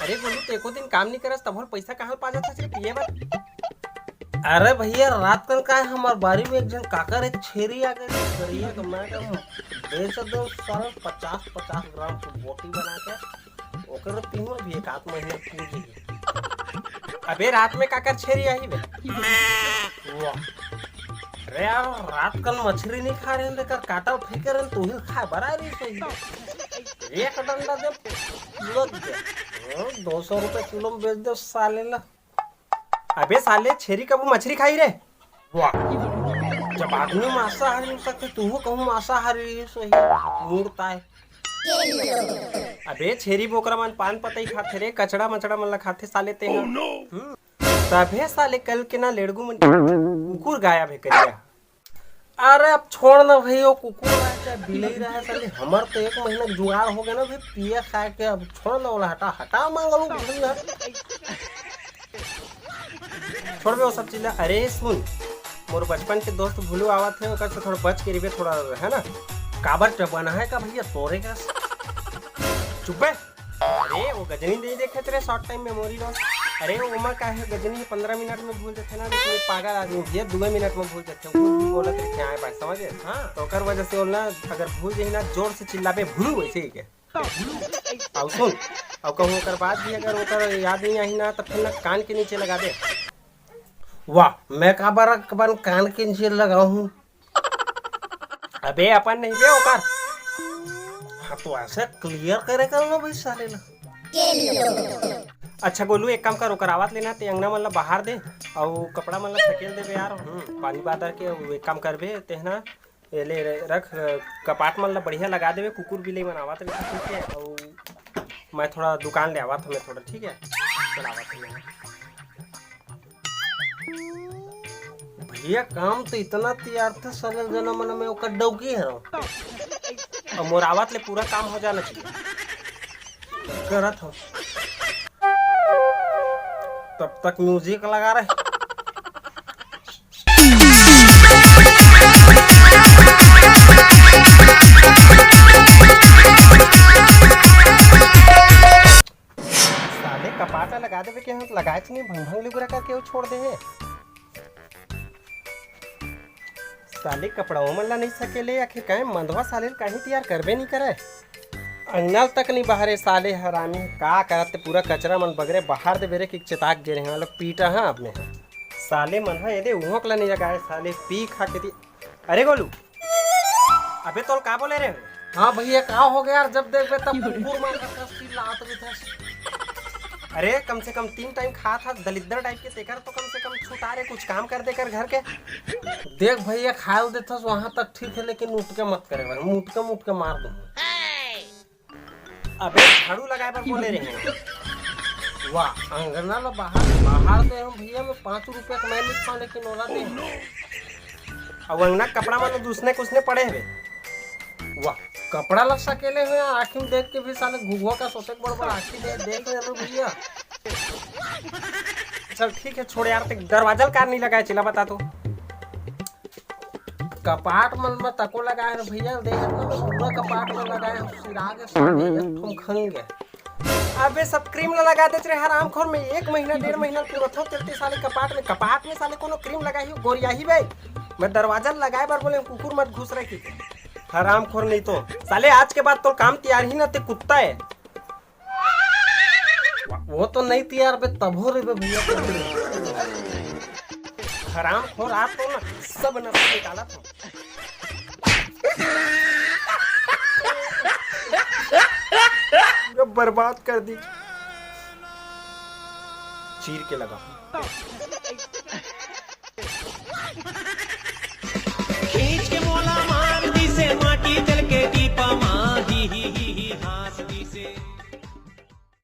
अरे बोलू तो एको दिन काम नहीं करस तब पैसा कहाँ पा जाता सिर्फ पिए बर। अरे भैया रात कल का है हमार बारी में एक जन काकर एक छेरी आ गई गरिया का मैं बेच दो सारा 50-50 ग्राम की बोटी बना के ओकर पीऊँ भी एक आध महीना पूजी। अबे रात में काकर छेरी आई बे। वाह अरे यार रात कल मछली नहीं खा रहे हैं लेकर काटा फेंके रहे तू ही खा बरा रही सही एक डंडा दे किलो दे 200 रुपए किलो में बेच दो साले ला। अबे साले छेरी कब मछली खाई रे। वाह जब आदमी मांसाहारी हो सकते तू कहूँ मांसाहारी सही मूर्ता है। अबे छेरी बोकरा मन पान पतई खाते रे कचड़ा मचड़ा मन ला खाते साले ते तभे साले कल के ना लेड़गू मन कुकुर गायब है करिया। अरे अब छोड़ ना भाई वो कुकुर रहा चाहे बिलाई रहा है साले हमार तो एक महीना जुगाड़ हो गया ना भाई पिए खाए के अब छोड़ ना वाला हटा हटा मांगलू छोड़ बे वो सब चीज। अरे सुन मोर बचपन के दोस्त भूलू आवत है ओकर से थोड़ा बच के रिबे थोड़ा है ना काबर बना है का भैया तोरे का चुप है। अरे वो गजनी नहीं देखे तेरे शॉर्ट टाइम मेमोरी लॉस। अरे वो उम्र का है गजनी 15 मिनट में भूल जाते ना लेकिन पागल आदमी भैया 2 मिनट में भूल जाते वो भी बोला तेरे क्या है भाई समझे। हाँ तो ओकर वजह से बोलना अगर भूल जाई ना जोर से चिल्लाबे भूलू वैसे ही के और सुन और कहूँ ओकर बाद भी अगर ओकर याद नहीं आई ना तो फिर ना कान के नीचे लगा दे। वाह मैं का बार कान के नीचे लगाऊं। अबे अपन नहीं बे ओकर हाँ तो ऐसे क्लियर करे कर ना भाई साले ला। अच्छा गोलू एक काम कर ओकर आवाज लेना ते अंगना मन ला बाहर दे और कपड़ा मन ला सकेल देबे यार पानी बादर के एक काम करबे तेहना ले रख कपाट मन ला बढ़िया लगा देबे कुकुर बिलाई मन आवत रहे ठीक है और मैं थोड़ा दुकान ले आवत हूं मैं थोड़ा ठीक है चल आवत हूं भैया काम तो इतना तैयार था साले जना मन में ओकर डौकी है और मोरावत ले पूरा काम हो जाना चाहिए करत हो तब तक म्यूजिक लगा रहे। साले कपाटा लगा देवे के हम लगाए नहीं भंग लुगरा करके वो छोड़ दे है साले कपड़ाओं मन ला नहीं सकेले आखिर कहे मंदवा साले कहीं तैयार करबे नहीं करे अंगनल तक नहीं बाहरे साले हरामी का करते पूरा कचरा मन बगरे बाहर दे बेरे कि चेताक जे रहे लोग पीटा हाँ अपने साले मन है ये उहों कला नहीं लगाए साले पी खा के दी। अरे गोलू अबे तो का बोले रे। हाँ भैया का हो गया यार जब देख तब कुकुर मार का लात भी था। अरे कम से कम 3 टाइम खा था दलिद्र टाइप के तेकर तो कम से कम छुटा रे कुछ काम कर देकर घर के देख भैया खाए देता वहां तक ठीक है लेकिन उठ के मत करे मुट के मार दूं। अबे झाड़ू लगाए पर बोले रहे वाह अंगना ला बाहर दे हम भैया में 5 रुपया कमाए नहीं पा लेकिन ओला दे अब अंगना कपड़ा में दूसरे कुछ ने पड़े हुए वाह कपड़ा लग सकेले हुए आँखी में देख के भी साले घुघुआ का सोचे बड़ आँखी देख ले भैया। चल ठीक है छोड़ यार दरवाजा कार नहीं लगाए चिल्ला बता तो कपाट मन में तको लगाए भैया देख पूरा कपाट में लगाए सिरागे तुम खंगे। अबे सब क्रीम लगा देते रहे हराम खोर में 1 महीना 1.5 महीना पूरा थो तेरे साले कपाट में साले कोनो क्रीम लगाई हो गोरिया ही भाई मैं दरवाजा लगाए बार बोले कुकुर मत घुस रही थी हराम खोर नहीं तो साले आज के बाद तो काम तैयार ही ना ते कुत्ता है वो तो नहीं तैयार बे तब हो रे भैया हराम खोर आप तो ना सब नशा निकाला था बर्बाद कर दी चीर के लगा